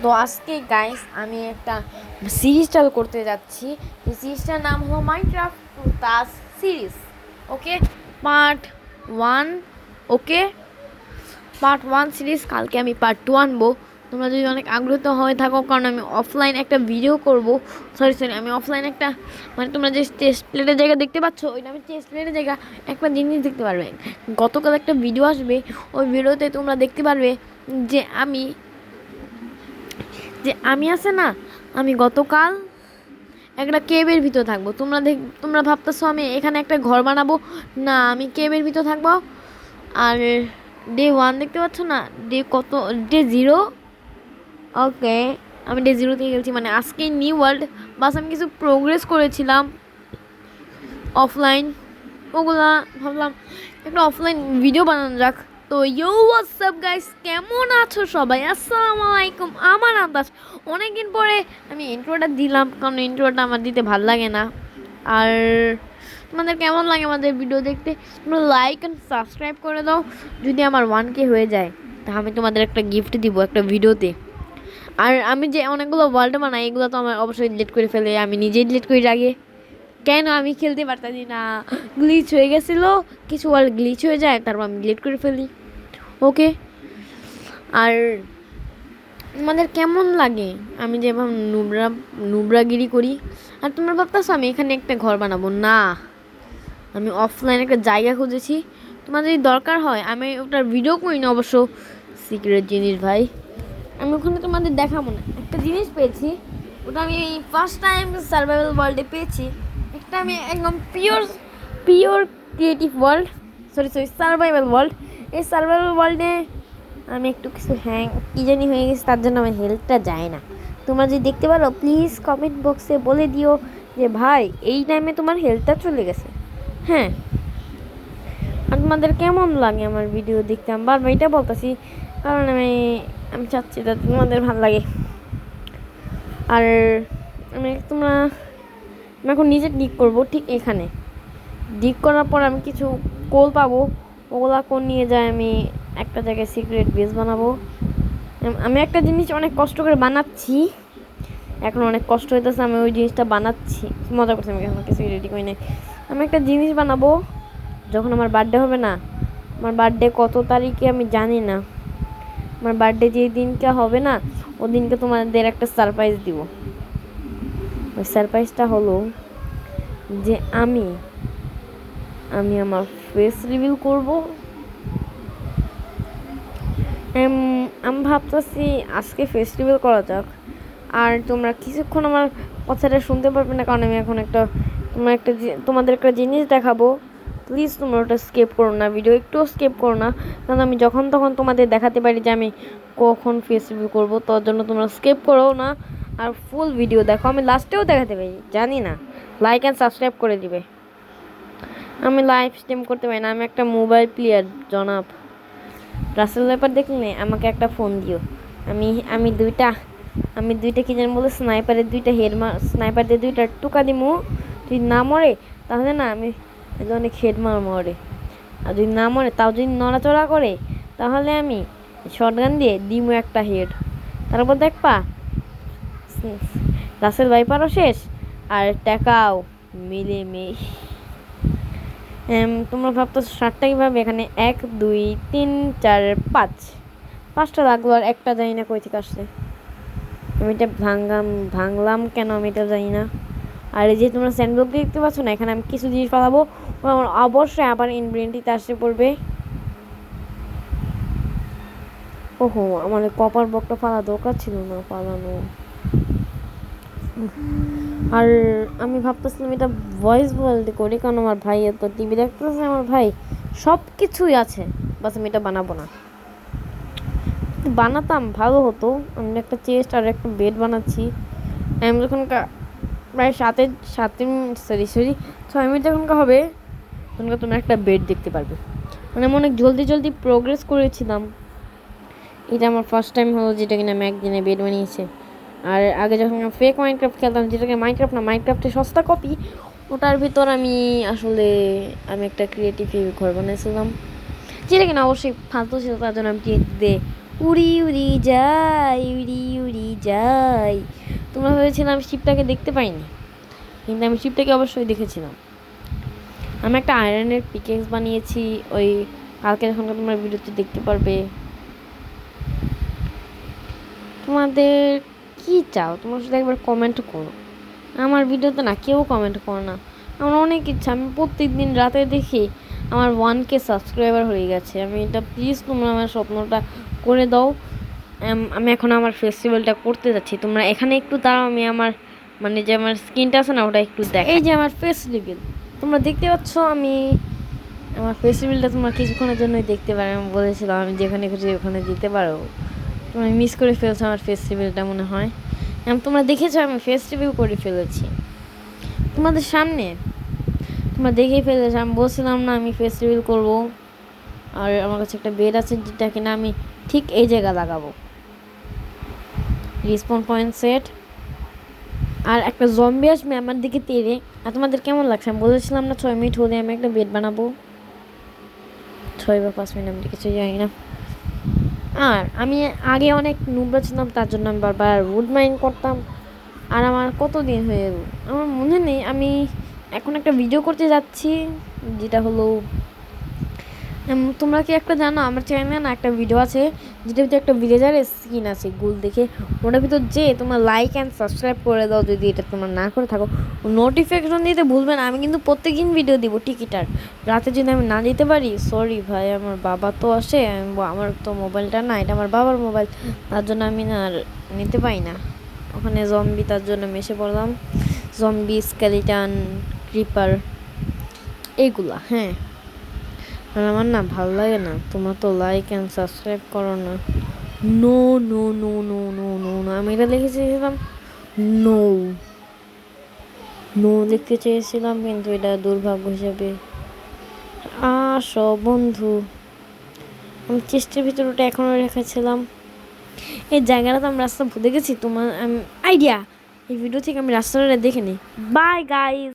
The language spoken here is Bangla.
তো আজকে গাইস আমি একটা সিরিজ চালু করতে যাচ্ছি। এই সিরিজটার নাম হলো মাইনক্রাফট টাস সিরিজ। ওকে, পার্ট ওয়ান। ওকে, পার্ট ওয়ান সিরিজ। কালকে আমি পার্ট টু আনবো। তোমরা যদি অনেক আগ্রহীত হয়ে থাকো, কারণ আমি অফলাইন একটা ভিডিও করব। সরি, আমি অফলাইন একটা, মানে তোমরা যে টেস্ট প্লেটের জায়গা দেখতে পাচ্ছ, ওইটা আমি টেস্ট প্লেটের জায়গা একটা জিনিস দেখতে পারবে। গতকাল একটা ভিডিও আসবে, ওই ভিডিওতে তোমরা দেখতে পারবে যে আমি আছে না, আমি গতকাল একটা কেবের ভিতর থাকবো। তোমরা ভাবতেছো আমি এখানে একটা ঘর বানাবো। না, আমি কেবের ভিতর থাকবো। আর ডে ওয়ান দেখতে পাচ্ছ না, ডে জিরো। ওকে, আমি ডে জিরো থেকে গেছি, মানে আজকে নিউ ওয়ার্ল্ড। বাস আমি কিছু প্রোগ্রেস করেছিলাম অফলাইন, ওগুলা ভাবলাম একটা অফলাইন ভিডিও বানানো যাক। তো হোয়াটসঅ্যাপ গাইস, কেমন আছো সবাই? আসসালামু আলাইকুম। আমার আন্দাজ অনেকদিন পরে আমি ইন্ট্রোটা দিলাম, কারণ ইন্ট্রোটা আমার দিতে ভাল লাগে না। আর তোমাদের কেমন লাগে আমাদের ভিডিও দেখতে? তোমরা লাইক অ্যান্ড সাবস্ক্রাইব করে দাও। যদি আমার 1K হয়ে যায়, তা আমি তোমাদের একটা গিফট দিব একটা ভিডিওতে। আর আমি যে অনেকগুলো ওয়ার্ল্ড বানাই, এগুলো তো আমার অবশ্যই ডিলিট করে ফেলে, আমি নিজেই ডিলিট করে রাখি। কেন আমি খেলতে পারতাছি না, গ্লিচ হয়ে গেছিলো। কিছু ওয়ার্ল্ড গ্লিচ হয়ে যায়, তারপর আমি ডিলিট করে ফেলি। ওকে, আর তোমাদের কেমন লাগে আমি যে নুবরাগিরি করি? আর তোমরা ভাবতেছো আমি এখানে একটা ঘর বানাবো? না, আমি অফলাইন একটা জায়গা খুঁজেছি। তোমার যদি দরকার হয় আমি ওটার ভিডিও করি না, অবশ্য সিক্রেট জিনিস ভাই। আমি ওখানে তোমাদের দেখাবো না। একটা জিনিস পেয়েছি, ওটা আমি ফার্স্ট টাইম সার্ভাইভাল ওয়ার্ল্ডে পেয়েছি। একটা আমি একদম pure creative world, sorry survival world. এই সার্ভাইভাল ওয়ার্ল্ডে আমি একটু কিছু কী জানি হয়ে গেছে, তার জন্য আমার হেল্থটা যায় না। তোমরা যদি দেখতে পারো প্লিজ কমেন্ট বক্সে বলে দিও যে ভাই এই টাইমে তোমার হেল্থটা চলে গেছে। হ্যাঁ, আর তোমাদের কেমন লাগে আমার ভিডিও দেখতে? আমি বারবার এটা বলতেছি, কারণ আমি চাচ্ছি যাতে তোমাদের ভালো লাগে। আর আমি এখন নিজে ডিগ করবো, ঠিক এখানে ডিগ করার পর আমি কিছু কোল পাবো। ওগুলা কোল নিয়ে যায় আমি একটা জায়গায় সিক্রেট বেস বানাবো। আমি একটা জিনিস অনেক কষ্ট করে বানাচ্ছি, এখন অনেক কষ্ট হইতেছে। আমি ওই জিনিসটা বানাচ্ছি, মজা করছি, আমি এখন কিছু রেডি করি নাই। আমি একটা জিনিস বানাবো যখন আমার বার্থডে হবে না। আমার বার্থডে কত তারিখে আমি জানি না। আমার বার্থডে যে দিনটা হবে না, ওই দিনকে তোমাদের একটা সারপ্রাইজ দিব। ওই সারপ্রাইজটা হলো যে আমি আমার ফেস রিভিল করব। আমি ভাবতেছি আজকে ফেস রিভিল করা যাক। আর তোমরা কিছুক্ষণ আমার কথাটা শুনতে পারবে না, কারণ আমি এখন তোমাদের একটা জিনিস দেখাবো। প্লিজ তোমরা ওটা স্কিপ করো না, ভিডিও একটু স্কিপ করো না, কারণ আমি যখন তখন তোমাদের দেখাতে পারি যে আমি কখন ফেস রিভিল করবো। তার জন্য তোমরা স্কিপ করো না, আর ফুল ভিডিও দেখো। আমি লাস্টেও দেখাতে পারি, জানি না, লাইক অ্যান্ড সাবস্ক্রাইব করে দিবে। আমি লাইভ স্ট্রিম করতে পারি না, আমি একটা মোবাইল প্লেয়ার জনাব। রাসেল ব্যাপার দেখলে আমাকে একটা ফোন দিও। আমি দুইটা কি যেন বলে, স্নাইপার দিয়ে দুইটা টুকা দিমু। যদি না মরে তাহলে না, আমি অনেক হেডমার মরে। আর যদি না মরে, তাও যদি নড়াচড়া করে, তাহলে আমি শটগান দিয়ে দিমু একটা হেড। তারপর দেখবা রাসেল ভাইপারও শেষ, আর টাকাও মিলে তোমরা ভাবতেছো সাতটা কীভাবে? এখানে 1 2 3 4 5টা লাগলো, আর একটা জানি না কই থেকে আসছে। আমি এটা ভাঙলাম কেন আমি এটা জানি না। আর এই যে তোমরা স্যান্ডব্লক দেখতে পাচ্ছ না, এখানে আমি কিছু জিনিস পালাবো, আমার অবশ্যই আবার ইনভেন্টরিতে আসতে পড়বে। ওহো, আমার কপার ব্লকটা ফালা দরকার ছিল না পালানো। আর আমি ভাবতেছিলাম এটা ভয়েস বলতে করি, কারণ আমার ভাই এত টিভি দেখতেছে, আমার ভাই সব কিছুই আছে, বাস আমি এটা বানাবো না। বানাতাম ভালো হতো। আমি একটা চেস্ট আর একটা বেড বানাচ্ছি। আমি যখন প্রায় 6 মিনিট যখন হবে, তখন তোমরা একটা বেড দেখতে পারবে। মানে আমি অনেক জলদি প্রোগ্রেস করেছিলাম। এটা আমার ফার্স্ট টাইম হলো যেটা কিনা আমি একদিনে বেড বানিয়েছি। আর আগে যখন আমি ফেক মাইনক্রাফট খেলতাম, যেটাকে মাইনক্রাফটের সস্তা কপি, ওটার ভিতর আমি একটা ক্রিয়েটিভ ঘর বানিয়েছিলাম, যেটা কিনা অবশ্যই ফালতু ছিল। তার জন্য আমি দিয়ে উড়ি উড়ি যাই, উড়ি উড়ি যাই। তোমরা ভেবেছিলাম শিপটাকে দেখতে পাইনি, কিন্তু আমি শিপটাকে অবশ্যই দেখেছিলাম। আমি একটা আয়রনের পিকেক্স বানিয়েছি, ওই কালকে যখন তোমরা ভিডিওতে দেখতে পারবে। তোমাদের কি চাও তোমরা শুধু একবার কমেন্ট করো। আমার ভিডিওতে না কেউ কমেন্ট করো না। আমার অনেক ইচ্ছা, আমি প্রত্যেক দিন রাতে দেখি আমার 1K সাবস্ক্রাইবার হয়ে গেছে। আমি এটা প্লিজ তোমরা আমার স্বপ্নটা করে দাও। আমি এখন আমার ফেস্টিভ্যালটা করতে যাচ্ছি, তোমরা এখানে একটু দাঁড়াও। আমি আমার মানে যে আমার স্কিনটা আছে না ওটা একটু দেখ। এই যে আমার ফেস রিভিল তোমরা দেখতে পাচ্ছ। আমি আমার ফেস্টিভ্যালটা তোমরা কিছুক্ষণের জন্যই দেখতে পারো। আমি বলেছিলাম আমি যেখানে খুশি ওখানে দিতে পারো। তোমরা মিস করে ফেলছো আমার ফেস্টিভ্যালটা মনে হয়। তোমরা দেখেছো আমি ফেস্টিভ্যাল করে ফেলেছি তোমাদের সামনে, তোমরা দেখেই ফেলেছো। আমি বলছিলাম না আমি ফেস্টিভ্যাল করব, আর আমার কাছে একটা বেড আছে যেটা কিনা আমি ঠিক এই জায়গা লাগাবো। রিসপন পয়েন্ট সেট, আর একটা জম্বি আসবে আমার দিকে তেড়ে। আর তোমাদের কেমন লাগছে? আমি বলেছিলাম না 6 মিনিট হলে আমি একটা বেড বানাবো। 6 বা 5 মিনিট আমি কিছু জানি না। আর আমি আগে অনেক নুবরা ছিলাম, তার জন্য আমি বারবার উড মাইন করতাম। আর আমার কত দিন হয়ে গেল আমার মনে নেই। আমি এখন একটা ভিডিও করতে যাচ্ছি, যেটা হলো তোমরা কি একটা জানো আমার চ্যানেলে না একটা ভিডিও আছে যেটার ভিতরে একটা ভিলেজারের স্কিন আছে গোল দেখে। ওটার ভিতর যে তোমরা লাইক অ্যান্ড সাবস্ক্রাইব করে দাও যদি এটা তোমরা না করে থাকো। নোটিফিকেশন দিতে ভুলবে না। আমি কিন্তু প্রত্যেকদিন ভিডিও দিব টিকিটার। রাতে যদি আমি না দিতে পারি সরি ভাই, আমার বাবা তো আসে, আমার তো মোবাইলটা না, এটা আমার বাবার মোবাইল, তার জন্য আমি না আর নিতে পারি না। ওখানে জম্বি, তার জন্য আমি এসে পড়লাম। জম্বি, স্কেলিটান, ক্রিপার এইগুলা। হ্যাঁ, আর আমার না ভালো লাগে না, তোমরা তো লাইক অ্যান্ড সাবস্ক্রাইব করো না। No no no no no no no, আমি এটা লিখে চেয়েছিলাম নো নো লিখতে চেয়েছিলাম, কিন্তু এটা দুর্ভাগ্য হিসাবে আসো বন্ধু। আমি চেষ্টার ভিতরে ওটা এখনও রেখেছিলাম। এই জায়গাটা তো আমি রাস্তা ভুলে গেছি। তোমার আইডিয়া এই ভিডিও থেকে আমি রাস্তাটা দেখে নিই। By guys.